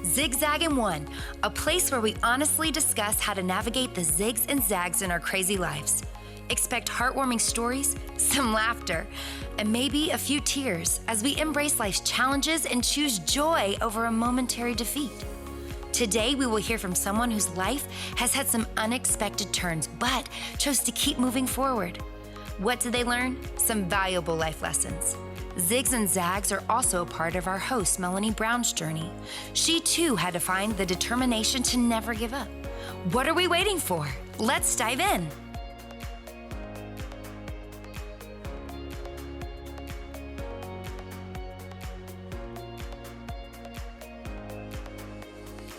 Zigzag and One, a place where we honestly discuss how to navigate the zigs and zags in our crazy lives. Expect heartwarming stories, some laughter, and maybe a few tears as we embrace life's challenges and choose joy over a momentary defeat. Today, we will hear from someone whose life has had some unexpected turns, but chose to keep moving forward. What did they learn? Some valuable life lessons. Zigs and zags are also a part of our host, Melanie Brown's journey. She too had to find the determination to never give up. What are we waiting for? Let's dive in.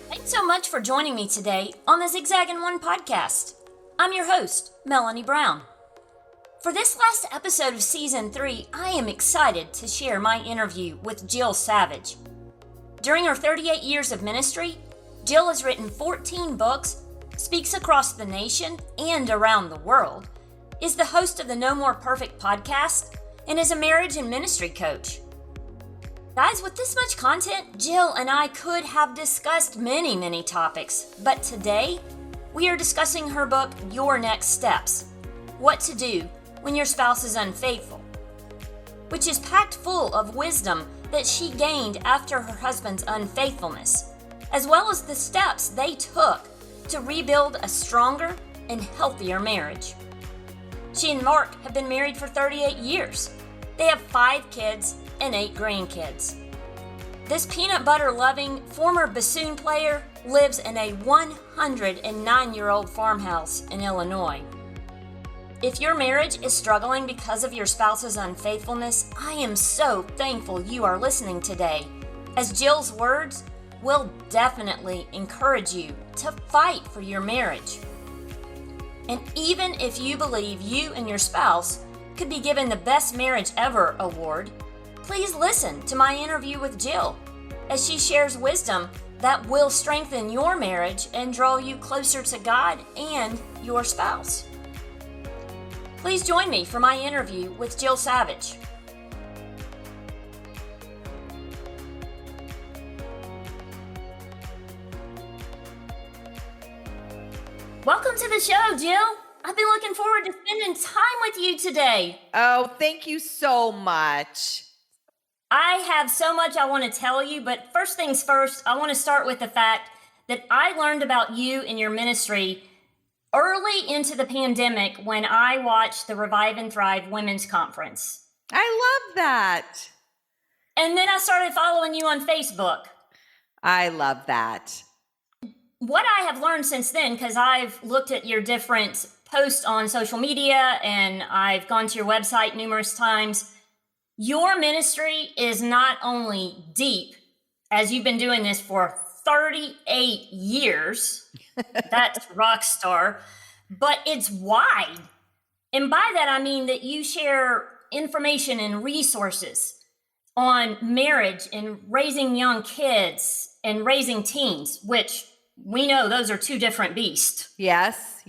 Thanks so much for joining me today on the Zigzag and One podcast. I'm your host, Melanie Brown. For this last episode of Season 3, I am excited to share my interview with Jill Savage. During her 38 years of ministry, Jill has written 14 books, speaks across the nation and around the world, is the host of the No More Perfect podcast, and is a marriage and ministry coach. Guys, with this much content, Jill and I could have discussed many topics, but today we are discussing her book, Your Next Steps: What to Do When Your Spouse is Unfaithful, which is packed full of wisdom that she gained after her husband's unfaithfulness, as well as the steps they took to rebuild a stronger and healthier marriage. She and Mark have been married for 38 years. They have 5 kids and 8 grandkids. This peanut butter loving former bassoon player lives in a 109-year-old farmhouse in Illinois. If your marriage is struggling because of your spouse's unfaithfulness, I am so thankful you are listening today, as Jill's words will definitely encourage you to fight for your marriage. And even if you believe you and your spouse could be given the Best Marriage Ever award, please listen to my interview with Jill, as she shares wisdom that will strengthen your marriage and draw you closer to God and your spouse. Please join me for my interview with Jill Savage. Welcome to the show, Jill. I've been looking forward to spending time with you today. Oh, thank you so much. I have so much I want to tell you, but first things first, I want to start with the fact that I learned about you and your ministry early into the pandemic when I watched the Revive and Thrive Women's Conference. I love that. And then I started following you on Facebook. I love that. What I have learned since then, because I've looked at your different posts on social media and I've gone to your website numerous times, your ministry is not only deep, as you've been doing this for 38 years, that's rock star, but it's wide. And by that, I mean that you share information and resources on marriage and raising young kids and raising teens, which we know those are 2 different beasts. Yes,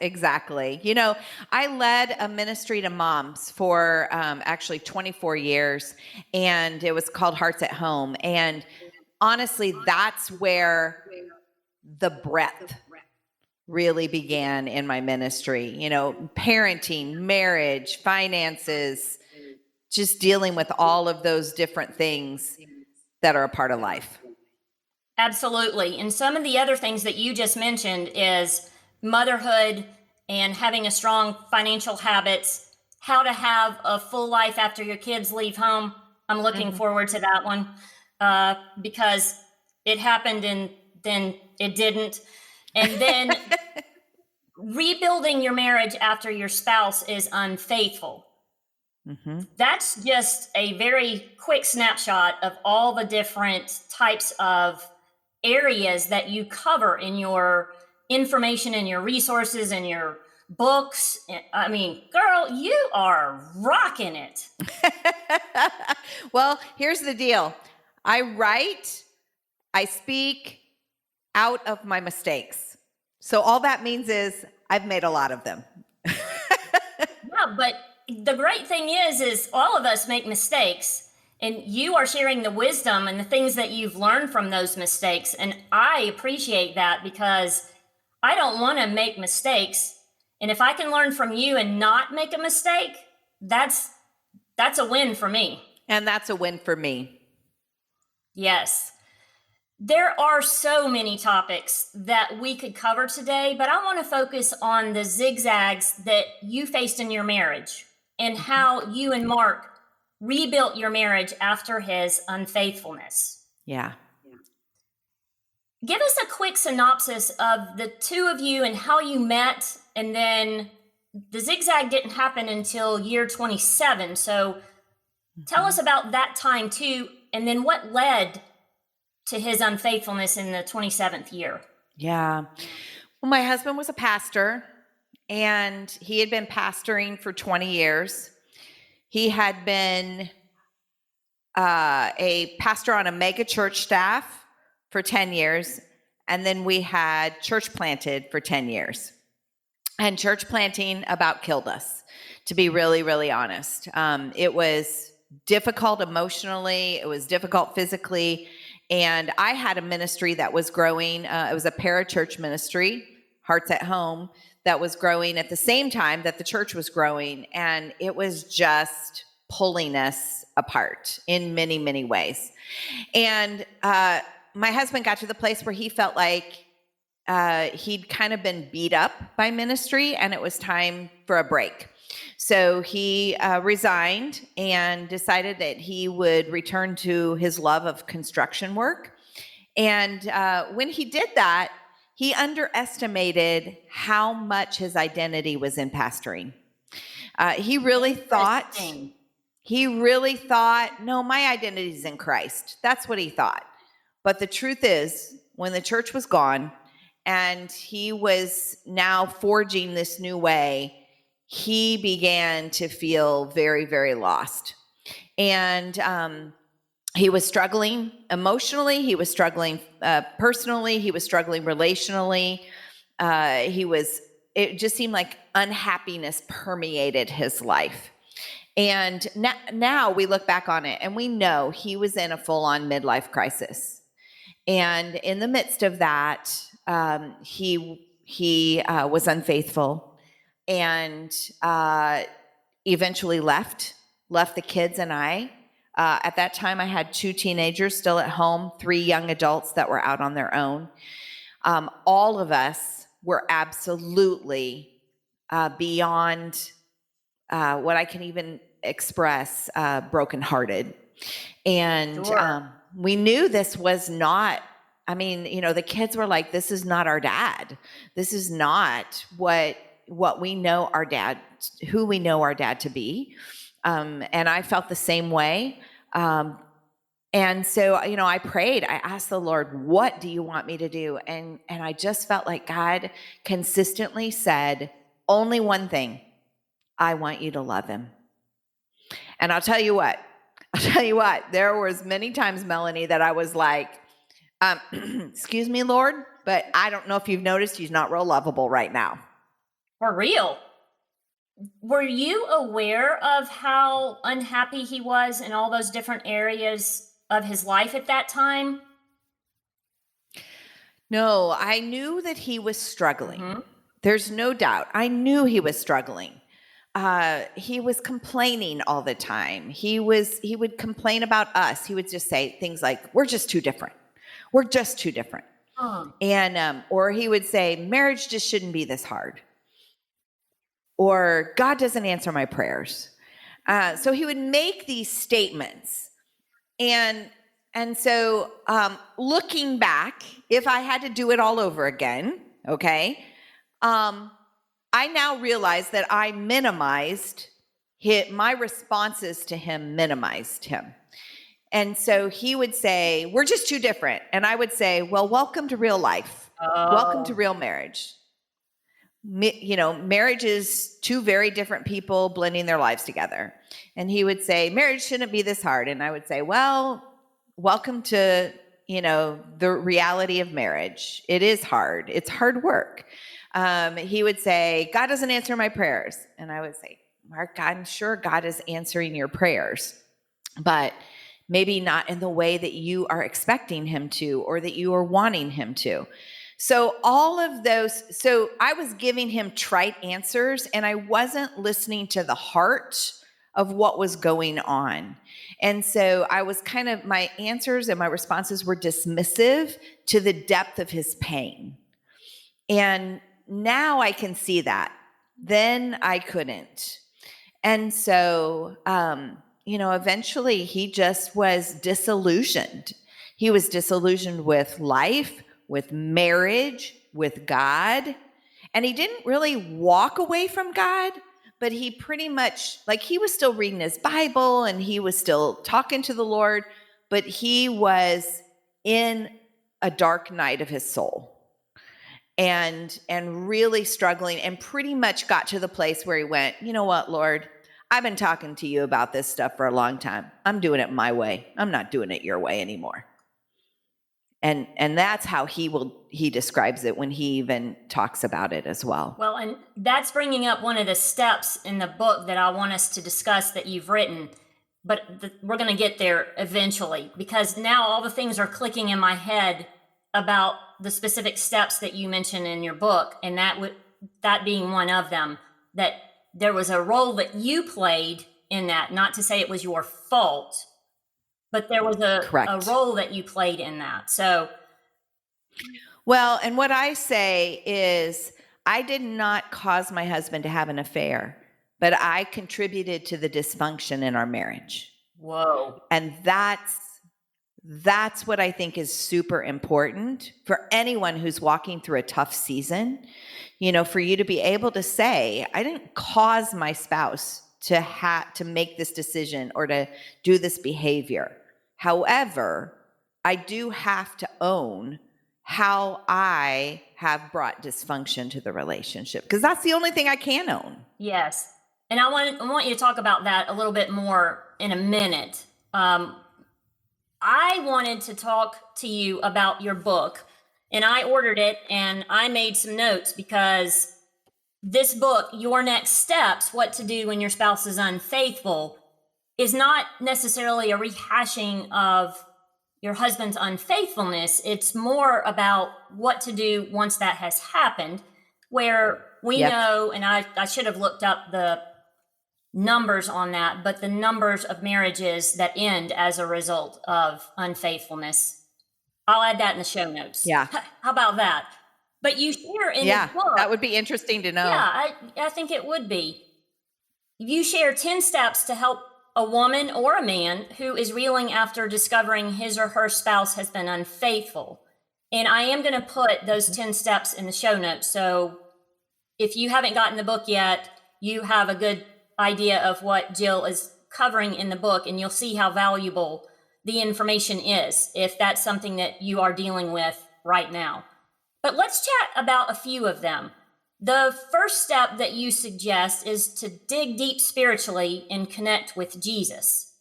exactly. You know, I led a ministry to moms for actually 24 years, and it was called Hearts at Home. And honestly, that's where the breadth really began in my ministry. You know, parenting, marriage, finances, just dealing with all of those different things that are a part of life. Absolutely. And some of the other things that you just mentioned is motherhood and having a strong financial habits, how to have a full life after your kids leave home. I'm looking forward to that one because it happened and then it didn't. And then rebuilding your marriage after your spouse is unfaithful. That's just a very quick snapshot of all the different types of areas that you cover in your information and your resources and your books. I mean, girl, you are rocking it. Well, here's the deal. I write, I speak out of my mistakes. So all that means is I've made a lot of them. Yeah, but the great thing is all of us make mistakes. And you are sharing the wisdom and the things that you've learned from those mistakes. And I appreciate that because I don't want to make mistakes. And if I can learn from you and not make a mistake, that's a win for me. And that's a win for me. Yes. There are so many topics that we could cover today, but I want to focus on the zigzags that you faced in your marriage and how you and Mark rebuilt your marriage after his unfaithfulness. Yeah. Give us a quick synopsis of the two of you and how you met, and then the zigzag didn't happen until year 27. So tell us about that time too, and then what led to his unfaithfulness in the 27th year. Yeah. Well, my husband was a pastor, and he had been pastoring for 20 years. He had been a pastor on a mega church staff for 10 years. And then we had church planted for 10 years. And church planting about killed us, to be really, really honest. It was difficult emotionally. It was difficult physically. And I had a ministry that was growing. It was a parachurch ministry, Hearts at Home, that was growing at the same time that the church was growing. And it was just pulling us apart in many, many ways. And my husband got to the place where he felt like he'd kind of been beat up by ministry, and it was time for a break. So he resigned and decided that he would return to his love of construction work. And when he did that, he underestimated how much his identity was in pastoring. He really thought, no, my identity is in Christ. That's what he thought. But the truth is, when the church was gone and he was now forging this new way, he began to feel very, very lost. And he was struggling emotionally. He was struggling personally. He was struggling relationally. It just seemed like unhappiness permeated his life. And now we look back on it and we know he was in a full-on midlife crisis. And in the midst of that, he was unfaithful and eventually left the kids and I. At that time, I had 2 teenagers still at home, 3 young adults that were out on their own. All of us were absolutely beyond what I can even express, brokenhearted. And Sure. We knew this was not, the kids were like, this is not our dad. This is not what we know our dad, who we know our dad to be. And I felt the same way. And so, I prayed, I asked the Lord, what do you want me to do? And I just felt like God consistently said only one thing: I want you to love him. And I'll tell you what, there was many times, Melanie, that I was like, excuse me, Lord, but I don't know if you've noticed, he's not real lovable right now. For real. Were you aware of how unhappy he was in all those different areas of his life at that time? No, I knew that he was struggling. Mm-hmm. There's no doubt. I knew he was struggling. He was complaining all the time. He would complain about us. He would just say things like, we're just too different. We're just too different. And, or he would say, marriage just shouldn't be this hard. Or God doesn't answer my prayers. So he would make these statements. And so looking back, if I had to do it all over again, okay, I now realize that I minimized my responses to him, minimized him. And so he would say, we're just too different. And I would say, well, welcome to real life. Welcome to real marriage. Marriage is 2 very different people blending their lives together. And he would say, marriage shouldn't be this hard. And I would say, well, welcome to, the reality of marriage. It is hard. It's hard work. He would say, God doesn't answer my prayers. And I would say, Mark, I'm sure God is answering your prayers. But maybe not in the way that you are expecting him to or that you are wanting him to. So all of those, so I was giving him trite answers and I wasn't listening to the heart of what was going on. And so I was my answers and my responses were dismissive to the depth of his pain. And now I can see that. Then I couldn't. And so, eventually he just was disillusioned. He was disillusioned with life, with marriage, with God. And he didn't really walk away from God, but he pretty much, he was still reading his Bible and he was still talking to the Lord, but he was in a dark night of his soul and really struggling, and pretty much got to the place where he went, you know what, Lord, I've been talking to you about this stuff for a long time. I'm doing it my way. I'm not doing it your way anymore. And that's how he describes it when he even talks about it as well. Well, and that's bringing up one of the steps in the book that I want us to discuss that you've written, but we're going to get there eventually, because now all the things are clicking in my head about the specific steps that you mentioned in your book, and that being one of them, that there was a role that you played in that, not to say it was your fault, but there was a role that you played in that. So, well, and what I say is I did not cause my husband to have an affair, but I contributed to the dysfunction in our marriage. Whoa. And that's what I think is super important for anyone who's walking through a tough season. For you to be able to say, I didn't cause my spouse to make this decision or to do this behavior. However, I do have to own how I have brought dysfunction to the relationship, because that's the only thing I can own. Yes. And I want you to talk about that a little bit more in a minute. I wanted to talk to you about your book, and I ordered it and I made some notes, because this book, Your Next Steps, What to Do When Your Spouse is Unfaithful, is not necessarily a rehashing of your husband's unfaithfulness. It's more about what to do once that has happened, where we know, and I should have looked up the numbers on that, but the numbers of marriages that end as a result of unfaithfulness. I'll add that in the show notes. Yeah. How about that? But you share in the book. That would be interesting to know. Yeah, I think it would be. You share 10 steps to help a woman or a man who is reeling after discovering his or her spouse has been unfaithful. And I am going to put those 10 steps in the show notes. So if you haven't gotten the book yet, you have a good idea of what Jill is covering in the book, and you'll see how valuable the information is if that's something that you are dealing with right now. But let's chat about a few of them. The first step that you suggest is to dig deep spiritually and connect with Jesus.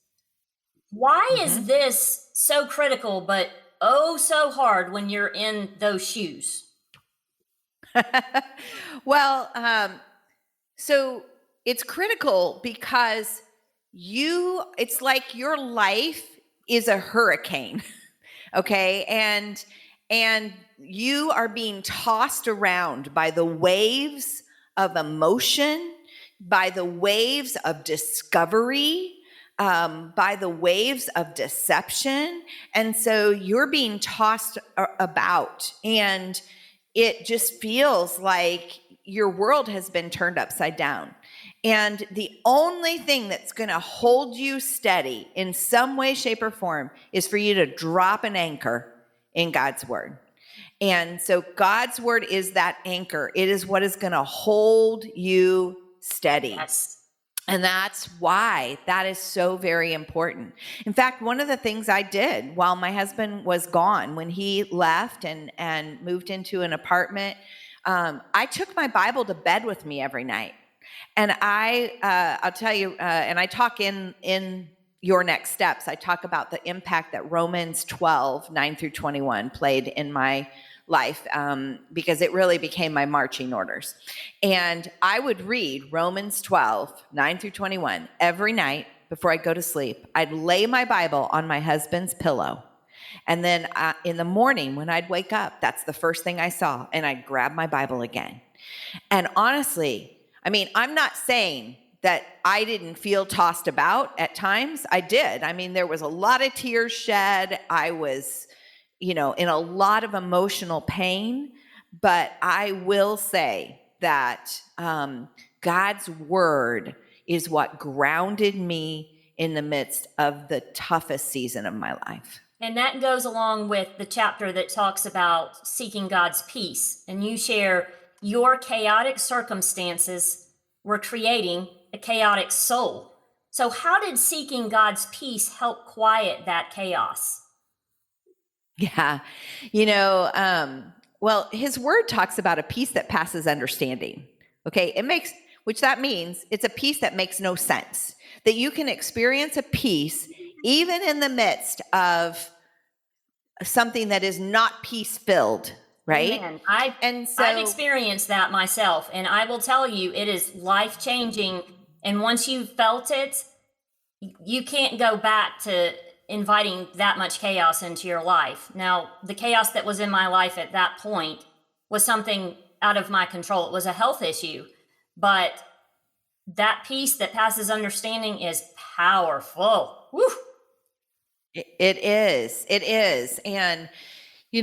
Why is this so critical, but so hard when you're in those shoes? Well, so it's critical because it's like your life is a hurricane, okay? And you are being tossed around by the waves of emotion, by the waves of discovery, by the waves of deception. And so you're being tossed about, and it just feels like your world has been turned upside down. And the only thing that's going to hold you steady in some way, shape, or form is for you to drop an anchor in God's word. And so God's word is that anchor. It is what is going to hold you steady. Yes. And that's why that is so very important. In fact, one of the things I did while my husband was gone, when he left and moved into an apartment, I took my Bible to bed with me every night. And I'll tell you, and I talk in Your Next Steps, I talk about the impact that Romans 12, 9 through 21 played in my life, because it really became my marching orders. And I would read Romans 12, 9 through 21 every night before I go to sleep, I'd lay my Bible on my husband's pillow. And then in the morning when I'd wake up, that's the first thing I saw. And I'd grab my Bible again. And honestly, I mean, I'm not saying that I didn't feel tossed about at times. I did. I mean, there was a lot of tears shed. I was, in a lot of emotional pain. But I will say that God's word is what grounded me in the midst of the toughest season of my life. And that goes along with the chapter that talks about seeking God's peace. And you share your chaotic circumstances were creating a chaotic soul. So how did seeking God's peace help quiet that chaos? Yeah. Well, his word talks about a peace that passes understanding. Okay. Which that means it's a peace that makes no sense, that you can experience a peace even in the midst of something that is not peace-filled, right? Amen. I've experienced that myself, and I will tell you, it is life-changing. And once you've felt it, you can't go back to inviting that much chaos into your life. Now, the chaos that was in my life at that point was something out of my control. It was a health issue, but that peace that passes understanding is powerful. Woo! It is. And, you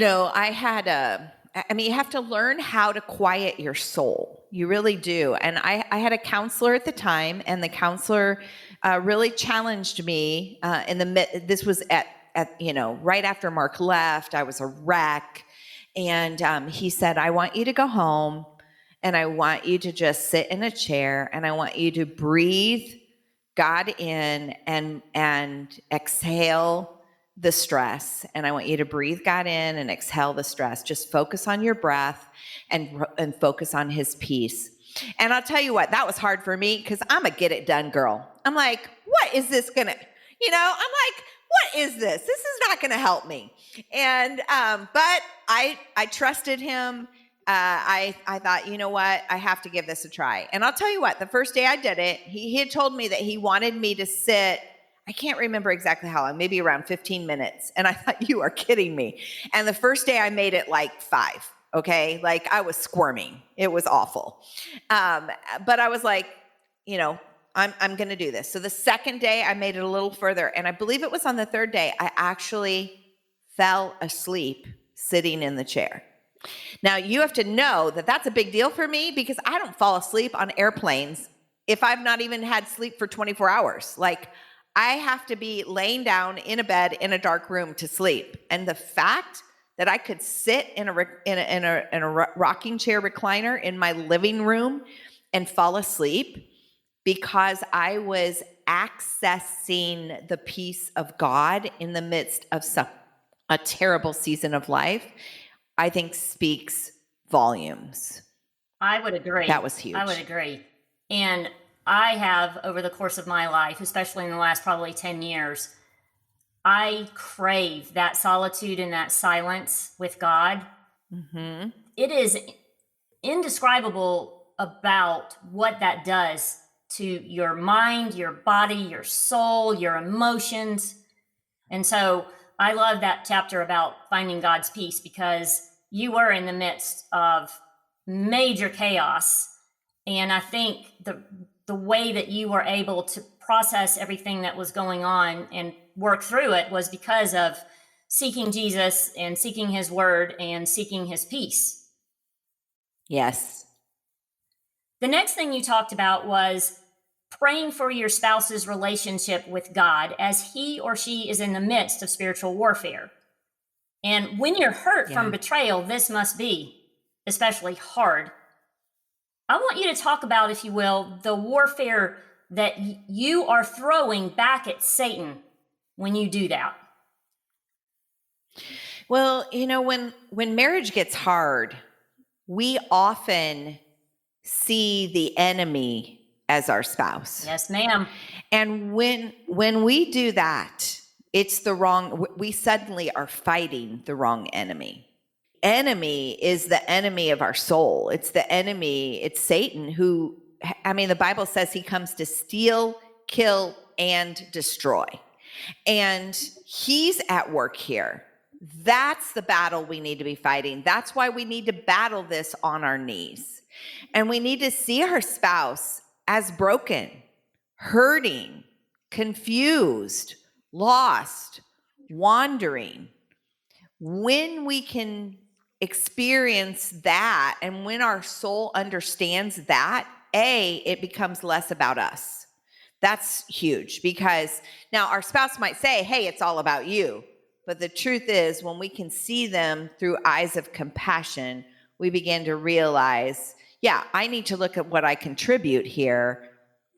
have to learn how to quiet your soul. You really do. And I had a counselor at the time, and the counselor really challenged me this was at right after Mark left. I was a wreck. And he said, I want you to go home, and I want you to just sit in a chair, and I want you to breathe God in and exhale the stress. And I want you to breathe God in and exhale the stress. Just focus on your breath and focus on his peace. And I'll tell you what, that was hard for me because I'm a get it done girl. I'm like, what is this gonna, I'm like, what is this? This is not gonna help me. And, but I trusted him. I thought, you know what? I have to give this a try. And I'll tell you what, the first day I did it, he had told me that he wanted me to sit, I can't remember exactly how long, maybe around 15 minutes. And I thought, you are kidding me. And the first day I made it like 5, okay? Like I was squirming. It was awful. But I was like, I'm going to do this. So the second day I made it a little further. And I believe it was on the third day, I actually fell asleep sitting in the chair. Now, you have to know that that's a big deal for me because I don't fall asleep on airplanes if I've not even had sleep for 24 hours. Like, I have to be laying down in a bed in a dark room to sleep. And the fact that I could sit in a rocking chair recliner in my living room and fall asleep because I was accessing the peace of God in the midst of a terrible season of life, I think speaks volumes. I would agree. That was huge. I would agree. And I have, over the course of my life, especially in the last probably 10 years, I crave that solitude and that silence with God. Mm-hmm. It is indescribable about what that does to your mind, your body, your soul, your emotions. And so I love that chapter about finding God's peace because you were in the midst of major chaos. And I think the way that you were able to process everything that was going on and work through it was because of seeking Jesus and seeking his word and seeking his peace. Yes. The next thing you talked about was praying for your spouse's relationship with God as he or she is in the midst of spiritual warfare. And when you're hurt from betrayal, this must be especially hard. I want you to talk about, if you will, the warfare that you are throwing back at Satan when you do that. Well, when marriage gets hard, we often see the enemy as our spouse. Yes, ma'am. And when we do that, we suddenly are fighting the wrong enemy. Enemy is the enemy of our soul. It's the enemy, it's Satan the Bible says he comes to steal, kill, and destroy. And he's at work here. That's the battle we need to be fighting. That's why we need to battle this on our knees. And we need to see our spouse as broken, hurting, confused, lost, wandering. When we can experience that, and when our soul understands that, it becomes less about us. That's huge, because now our spouse might say, hey, it's all about you. But the truth is, when we can see them through eyes of compassion, we begin to realize, yeah, I need to look at what I contribute here,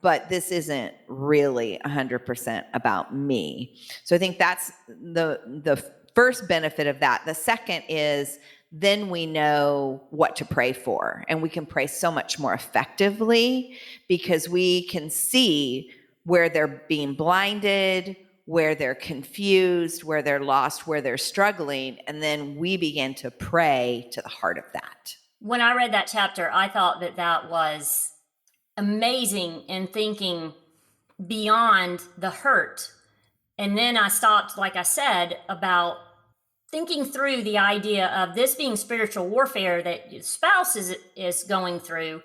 but this isn't really 100% about me. So I think that's the first benefit of that. The second is, then we know what to pray for, and we can pray so much more effectively because we can see where they're being blinded, where they're confused, where they're lost, where they're struggling, and then we begin to pray to the heart of that. When I read that chapter, I thought that was amazing in thinking beyond the hurt. And then I stopped, like I said, about thinking through the idea of this being spiritual warfare that your spouse is going through,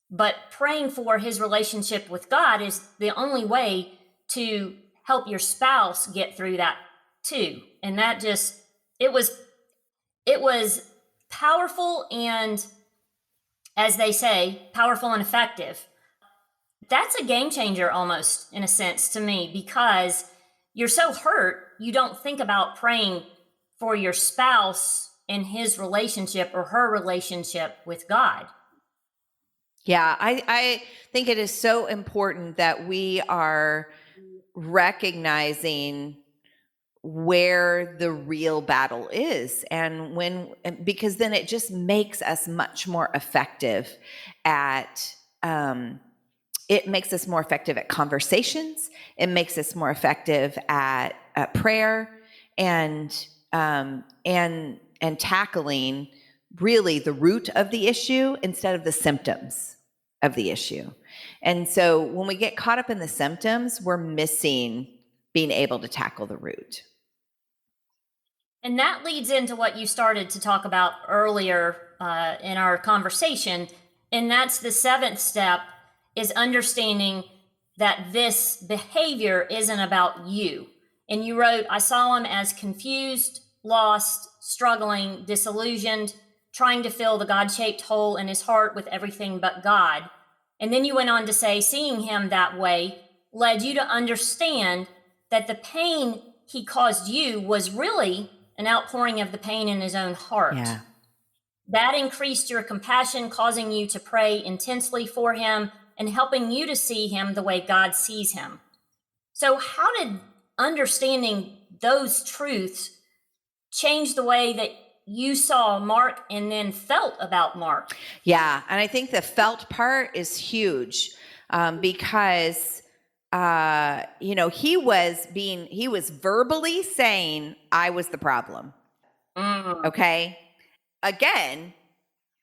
but praying for his relationship with God is the only way to help your spouse get through that too. And that just, it was powerful, and as they say, powerful and effective. That's a game changer almost, in a sense, to me, because you're so hurt, you don't think about praying for your spouse and his relationship or her relationship with God. Yeah, I think it is so important that we are recognizing where the real battle is, because then it just makes us much more effective at it makes us more effective at conversations. It makes us more effective at prayer and tackling really the root of the issue instead of the symptoms of the issue. And so when we get caught up in the symptoms, we're missing being able to tackle the root. And that leads into what you started to talk about earlier in our conversation. And that's the seventh step, is understanding that this behavior isn't about you. And you wrote, I saw him as confused, lost, struggling, disillusioned, trying to fill the God-shaped hole in his heart with everything but God. And then you went on to say, seeing him that way led you to understand that the pain he caused you was really an outpouring of the pain in his own heart. Yeah. That increased your compassion, causing you to pray intensely for him and helping you to see him the way God sees him. So how did understanding those truths change the way that you saw Mark and then felt about Mark? Yeah, and I think the felt part is huge because he was verbally saying I was the problem. Okay, again,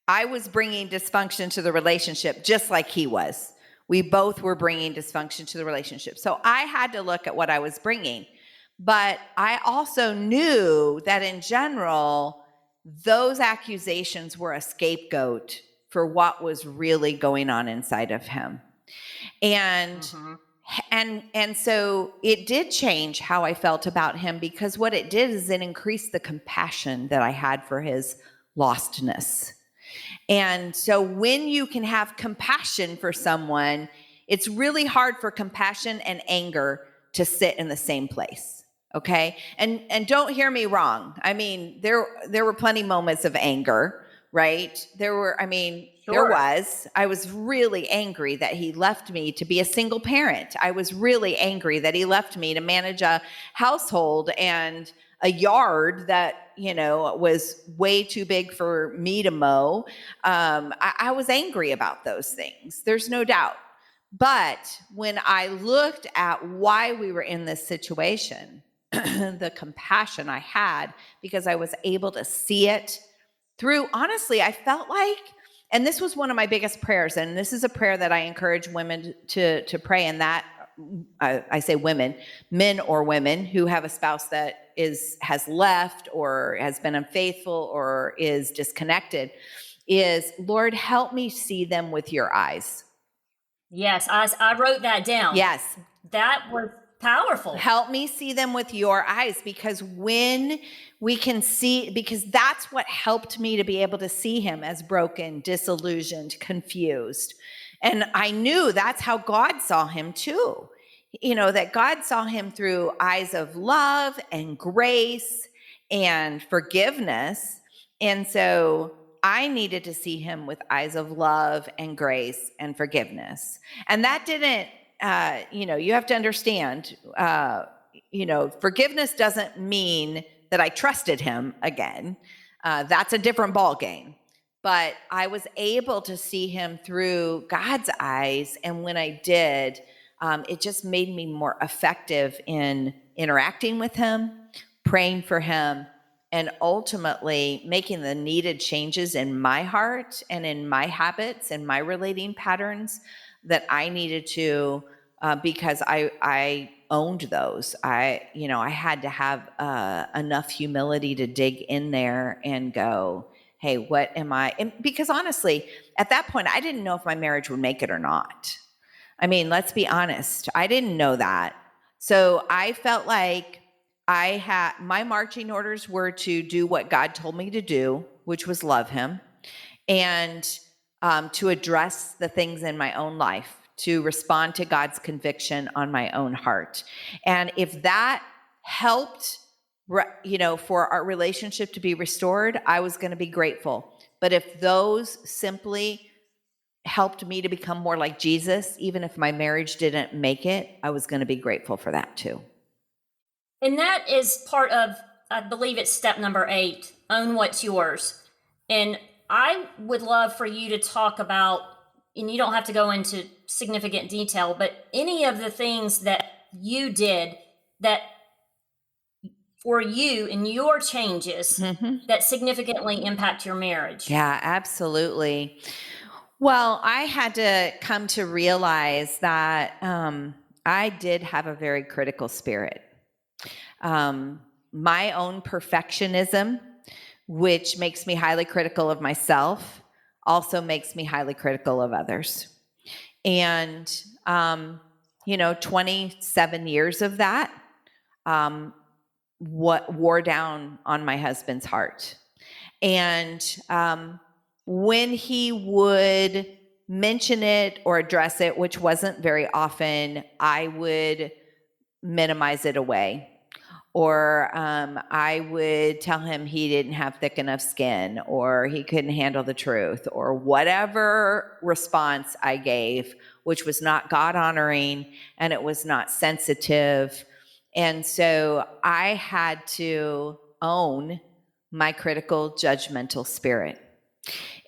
I was bringing dysfunction to the relationship just like he was. We both were bringing dysfunction to the relationship. So I had to look at what I was bringing. But I also knew that in general, those accusations were a scapegoat for what was really going on inside of him. And so it did change how I felt about him, because what it did is it increased the compassion that I had for his lostness. And so when you can have compassion for someone, it's really hard for compassion and anger to sit in the same place. Okay. And don't hear me wrong. I mean, there were plenty moments of anger, right? I was really angry that he left me to be a single parent. I was really angry that he left me to manage a household and a yard that, was way too big for me to mow. I was angry about those things. There's no doubt. But when I looked at why we were in this situation, the compassion I had, because I was able to see it through, honestly, I felt like, and this was one of my biggest prayers, and this is a prayer that I encourage women to pray in that I say women, men or women who have a spouse that has left or has been unfaithful or is disconnected, is, Lord, help me see them with your eyes. Yes, I wrote that down. Yes. That was powerful. Help me see them with your eyes, because when we can see, because that's what helped me to be able to see him as broken, disillusioned, confused. And I knew that's how God saw him too. That God saw him through eyes of love and grace and forgiveness. And so I needed to see him with eyes of love and grace and forgiveness. And that didn't, you have to understand, forgiveness doesn't mean that I trusted him again. That's a different ballgame. But I was able to see him through God's eyes. And when I did, it just made me more effective in interacting with him, praying for him, and ultimately making the needed changes in my heart and in my habits and my relating patterns that I needed to, because I owned those. I had to have enough humility to dig in there and go, hey, what am I? And because honestly, at that point, I didn't know if my marriage would make it or not. I mean, let's be honest. I didn't know that. So I felt like my marching orders were to do what God told me to do, which was love him, and to address the things in my own life, to respond to God's conviction on my own heart. And if that helped, for our relationship to be restored, I was going to be grateful. But if those simply helped me to become more like Jesus, even if my marriage didn't make it, I was going to be grateful for that too. And that is part of, I believe it's step number 8, own what's yours. And I would love for you to talk about, and you don't have to go into significant detail, but any of the things that you did that for you and your changes that significantly impact your marriage. Yeah, absolutely. Well, I had to come to realize that I did have a very critical spirit. My own perfectionism, which makes me highly critical of myself, also makes me highly critical of others. And, 27 years of that, what wore down on my husband's heart. And when he would mention it or address it, which wasn't very often, I would minimize it away. Or I would tell him he didn't have thick enough skin, or he couldn't handle the truth, or whatever response I gave, which was not God-honoring and it was not sensitive. And so I had to own my critical, judgmental spirit.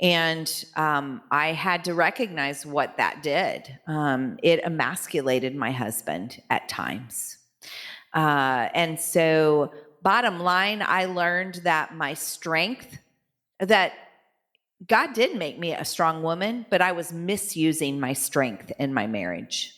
And I had to recognize what that did. It emasculated my husband at times. And so bottom line, I learned that my strength, that God did make me a strong woman, but I was misusing my strength in my marriage.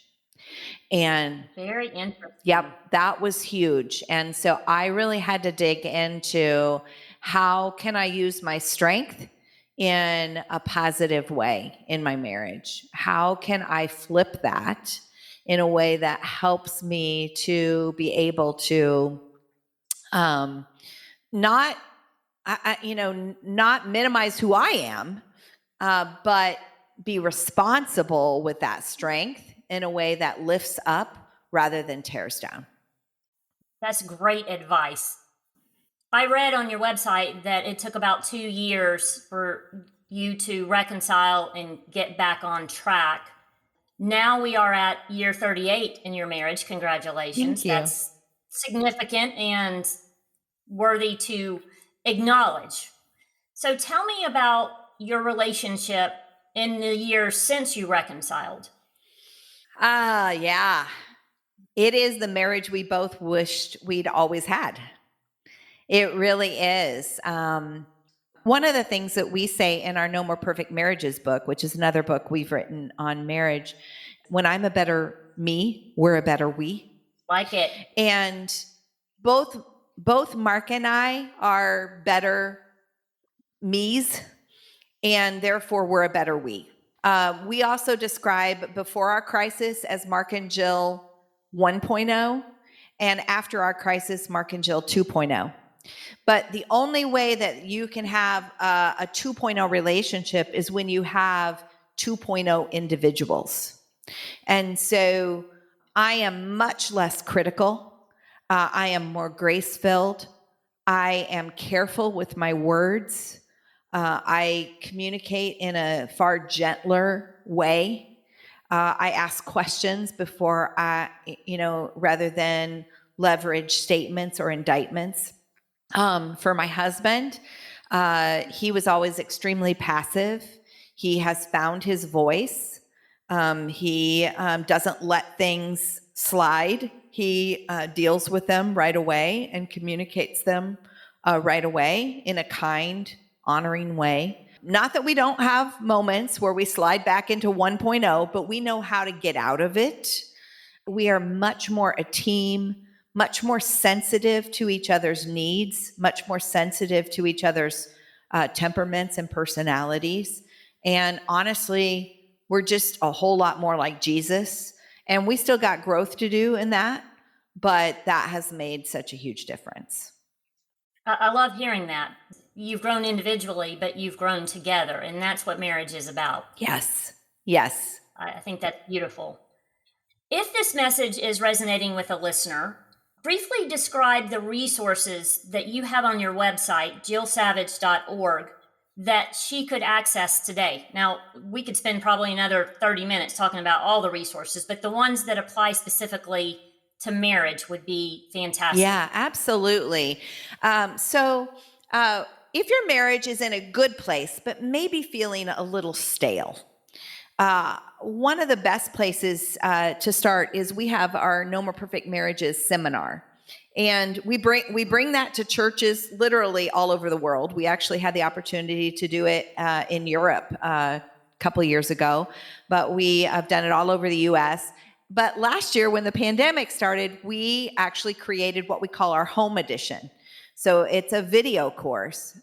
And very interesting. Yep, that was huge. And so I really had to dig into how can I use my strength in a positive way in my marriage? How can I flip that in a way that helps me to be able to not minimize who I am, but be responsible with that strength in a way that lifts up rather than tears down. That's great advice. I read on your website that it took about 2 years for you to reconcile and get back on track. Now we are at year 38 in your marriage. Congratulations. Thank you. That's significant and worthy to acknowledge. So tell me about your relationship in the years since you reconciled. Yeah. It is the marriage we both wished we'd always had. It really is. One of the things that we say in our No More Perfect Marriages book, which is another book we've written on marriage, when I'm a better me, we're a better we. Like it. And both Mark and I are better me's, and therefore we're a better we. We also describe before our crisis as Mark and Jill 1.0, and after our crisis, Mark and Jill 2.0. But the only way that you can have a 2.0 relationship is when you have 2.0 individuals. And so I am much less critical. I am more grace-filled. I am careful with my words. I communicate in a far gentler way. I ask questions before rather than leverage statements or indictments. For my husband, he was always extremely passive. He has found his voice. He doesn't let things slide. He deals with them right away and communicates them right away in a kind, honoring way. Not that we don't have moments where we slide back into 1.0, but we know how to get out of it. We are much more a team, much more sensitive to each other's needs, much more sensitive to each other's temperaments and personalities. And honestly, we're just a whole lot more like Jesus. And we still got growth to do in that, but that has made such a huge difference. I love hearing that. You've grown individually, but you've grown together, and that's what marriage is about. Yes. I think that's beautiful. If this message is resonating with a listener, briefly describe the resources that you have on your website, jillsavage.org, that she could access today. Now, we could spend probably another 30 minutes talking about all the resources, but the ones that apply specifically to marriage would be fantastic. Yeah, absolutely. So if your marriage is in a good place, but maybe feeling a little stale, one of the best places to start is we have our No More Perfect Marriages seminar. And we bring that to churches literally all over the world. We actually had the opportunity to do it in Europe a couple of years ago, but we have done it all over the U.S. But last year when the pandemic started, we actually created what we call our home edition. So it's a video course.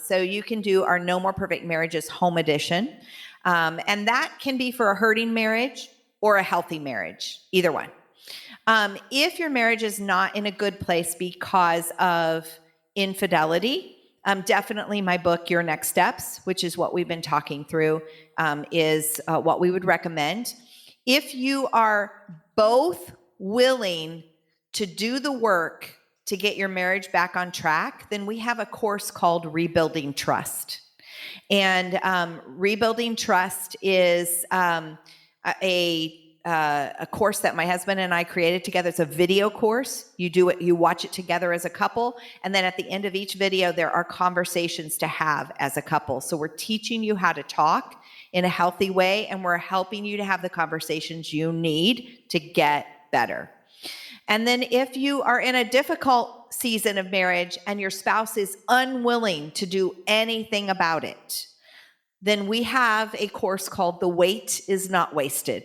So you can do our No More Perfect Marriages home edition. And that can be for a hurting marriage or a healthy marriage, either one. If your marriage is not in a good place because of infidelity, definitely my book, Your Next Steps, which is what we've been talking through, is what we would recommend. If you are both willing to do the work to get your marriage back on track, then we have a course called Rebuilding Trust. And Rebuilding Trust is a course that my husband and I created together. It's a video course. You do it, you watch it together as a couple. And then at the end of each video, there are conversations to have as a couple. So we're teaching you how to talk in a healthy way, and we're helping you to have the conversations you need to get better. And then if you are in a difficult season of marriage and your spouse is unwilling to do anything about it, then we have a course called The Wait Is Not Wasted.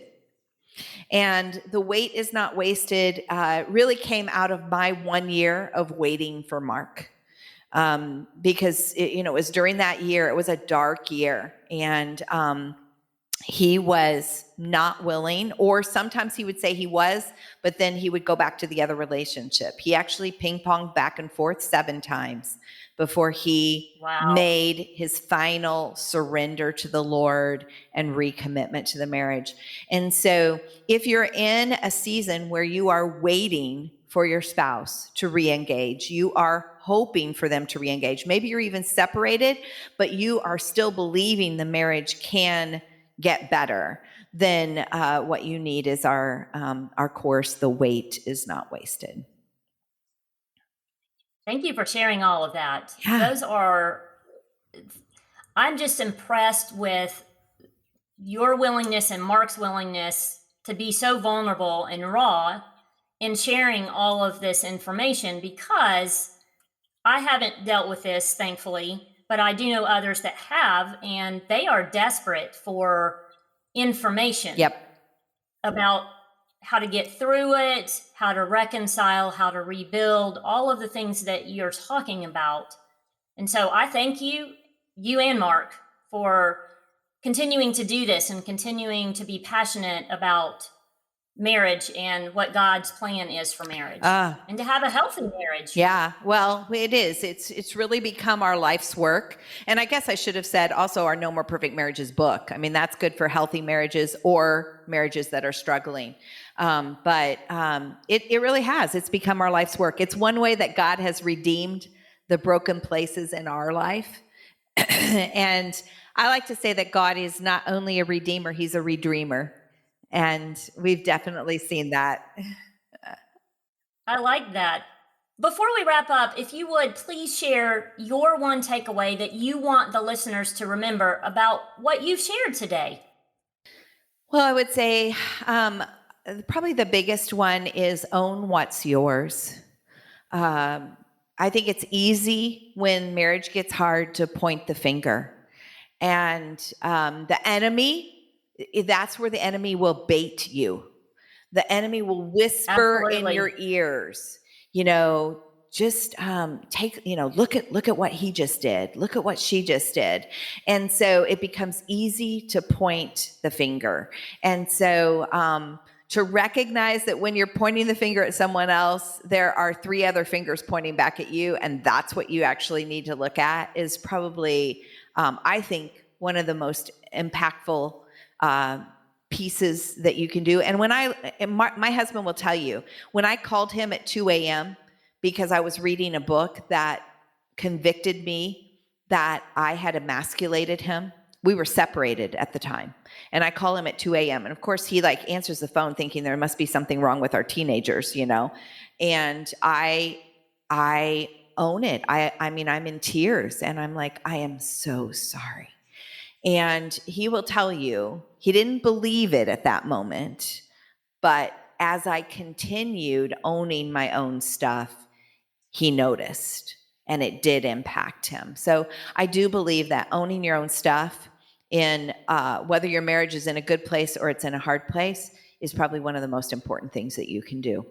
And The Wait Is Not Wasted really came out of my 1 year of waiting for Mark. Because it was during that year, it was a dark year, and he was not willing, or sometimes he would say he was, but then he would go back to the other relationship. He actually ping-ponged back and forth 7 times before he made his final surrender to the Lord and recommitment to the marriage. And so if you're in a season where you are waiting for your spouse to re-engage, you are hoping for them to re-engage, maybe you're even separated, but you are still believing the marriage can get better, then what you need is our course, The Wait Is Not Wasted. Thank you for sharing all of that. Yeah. I'm just impressed with your willingness and Mark's willingness to be so vulnerable and raw in sharing all of this information, because I haven't dealt with this, thankfully, but I do know others that have, and they are desperate for information about how to get through it, how to reconcile, how to rebuild, all of the things that you're talking about. And so I thank you and Mark, for continuing to do this and continuing to be passionate about marriage and what God's plan is for marriage, and to have a healthy marriage. Yeah, well, it is. It's really become our life's work. And I guess I should have said also our No More Perfect Marriages book. I mean, that's good for healthy marriages or marriages that are struggling. But it really has. It's become our life's work. It's one way that God has redeemed the broken places in our life. And I like to say that God is not only a redeemer, he's a redreamer. And we've definitely seen that. I like that. Before we wrap up, if you would please share your one takeaway that you want the listeners to remember about what you've shared today. Well, I would say probably the biggest one is own what's yours. I think it's easy when marriage gets hard to point the finger. And the enemy, that's where the enemy will bait you. The enemy will whisper Absolutely. in your ears, just look at what he just did. Look at what she just did. And so it becomes easy to point the finger. And so to recognize that when you're pointing the finger at someone else, there are 3 other fingers pointing back at you, and that's what you actually need to look at, is probably, I think, one of the most impactful pieces that you can do. And my husband will tell you, when I called him at 2 a.m. because I was reading a book that convicted me that I had emasculated him. We were separated at the time. And I call him at 2 a.m. And of course he answers the phone thinking there must be something wrong with our teenagers, And I own it. I mean, I'm in tears and I'm like, I am so sorry. And he will tell you, he didn't believe it at that moment, but as I continued owning my own stuff, he noticed, and it did impact him. So I do believe that owning your own stuff, in whether your marriage is in a good place or it's in a hard place, is probably one of the most important things that you can do.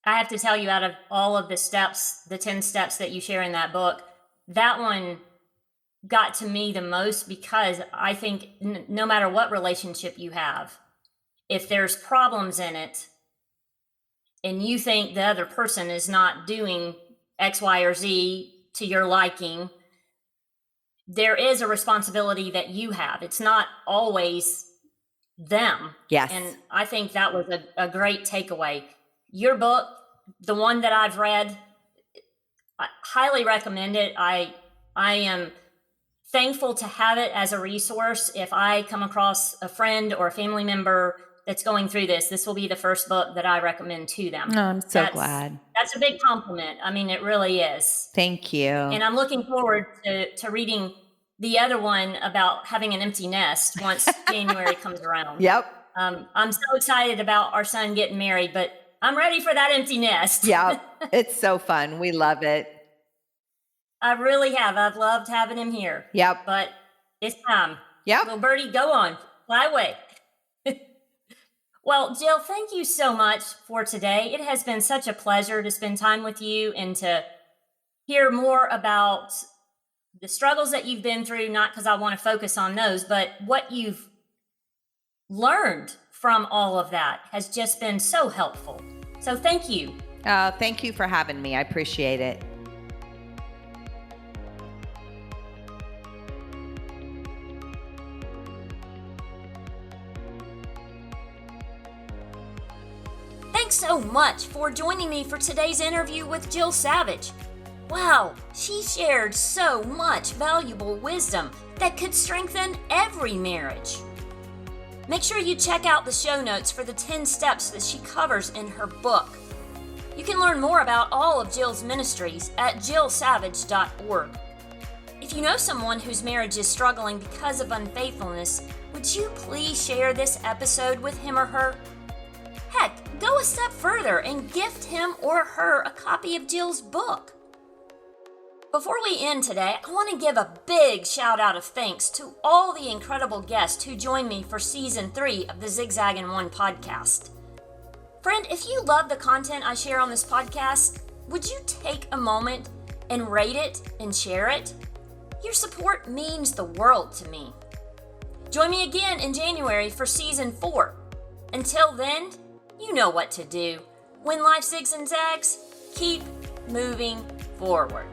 I have to tell you, out of all of the steps, the 10 steps that you share in that book, that one got to me the most, because I think no matter what relationship you have, if there's problems in it and you think the other person is not doing X, Y, or Z to your liking, there is a responsibility that you have. It's not always them. Yes. And I think that was a great takeaway. Your book, the one that I've read, I highly recommend it. I am thankful to have it as a resource. If I come across a friend or a family member that's going through this, this will be the first book that I recommend to them. Oh, I'm so glad. That's a big compliment. I mean, it really is. Thank you. And I'm looking forward to reading the other one about having an empty nest once January comes around. Yep. I'm so excited about our son getting married, but I'm ready for that empty nest. Yeah, it's so fun. We love it. I really have. I've loved having him here. Yep. But it's time. Yep. Little birdie, go on. Fly away. Well, Jill, thank you so much for today. It has been such a pleasure to spend time with you and to hear more about the struggles that you've been through, not because I want to focus on those, but what you've learned from all of that has just been so helpful. So thank you. Thank you for having me. I appreciate it. Thanks so much for joining me for today's interview with Jill Savage. Wow, she shared so much valuable wisdom that could strengthen every marriage. Make sure you check out the show notes for the 10 steps that she covers in her book. You can learn more about all of Jill's ministries at jillsavage.org. If you know someone whose marriage is struggling because of unfaithfulness, would you please share this episode with him or her? Heck, go a step further and gift him or her a copy of Jill's book. Before we end today, I want to give a big shout out of thanks to all the incredible guests who joined me for Season 3 of the Zigzag in One podcast. Friend, if you love the content I share on this podcast, would you take a moment and rate it and share it? Your support means the world to me. Join me again in January for Season 4. Until then, you know what to do. When life zigs and zags, keep moving forward.